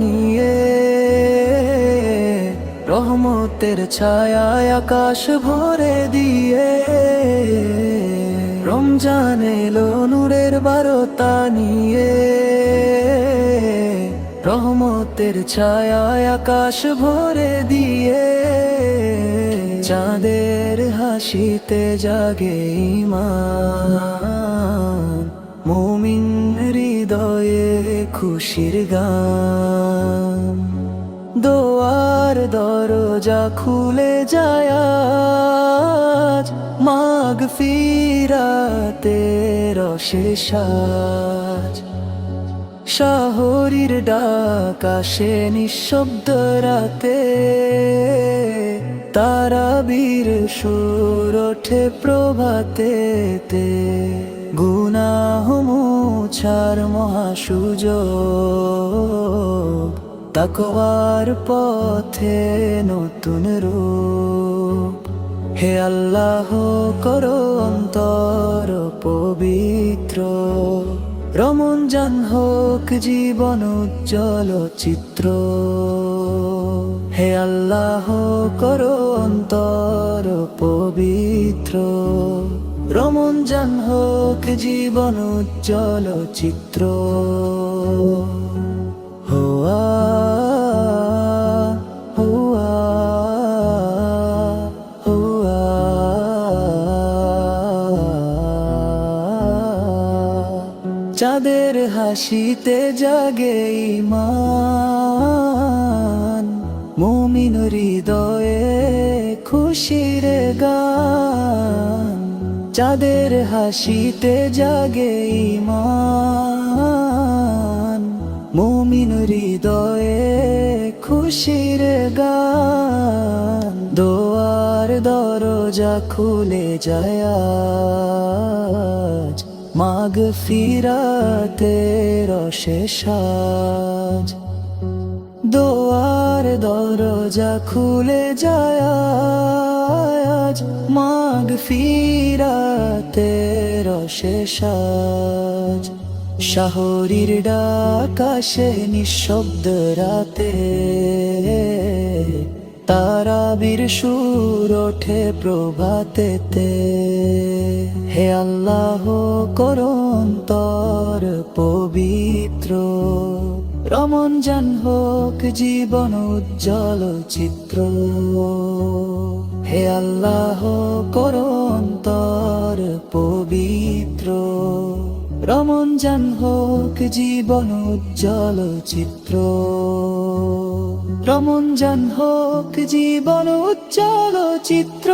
নিয়ে, রহমতের ছায়ায় আকাশ ভরে দিয়ে। রমজান এলো নূরের বারতা নিয়ে, রহমতের ছায়ায় আকাশ ভরে দিয়ে। চাঁদের হাসিতে জাগে ঈমান, মুমিন হৃদয়ে খুশির গান। দোয়ার দরজা খুলে যায় আজ, মাগফিরাতের অশেষ সাজ। শাহরীর ডাক আসে নিঃশব্দ রাতে, তারাবীর সুর ওঠে প্রভাতেতে। গুনাহ মুছার মহাসুযোগ, তাকওয়ার পথে নতুন রূপ। হে আল্লাহ করো অন্তর পবিত্র, রমজান হোক জীবন উজ্জ্বল চিত্র। হে আল্লাহ করো অন্তর পবিত্র, রমজান হোক জীবন উজ্জ্বল চিত্র। হুয়া হুয়া হুয়া, চাঁদের হাসিতে জাগে ঈমান, মুমিন হৃদয়ে খুশির গান। চাঁদের হাসিতে জাগে ঈমান, মুমিন হৃদয়ে খুশির গান। দোয়ার দরজা খুলে যায় আজ, মাগফিরাতের অশেষ সাজ। দোয়ার দরজা খুলে যায় আজ, মাগফিরাতের অশেষ সাজ। শাহরীর ডাক আসে নিঃশব্দ রাতে, তারাবীর সুর ওঠে প্রভাতেতে। হে আল্লাহ করো অন্তর পবিত্র, রমজান হোক জীবন উজ্জ্বল চিত্র। হে আল্লাহ করো অন্তর পবিত্র, রমজান হোক জীবন উজ্জ্বল চিত্র। রমজান হোক জীবন উজ্জ্বল চিত্র।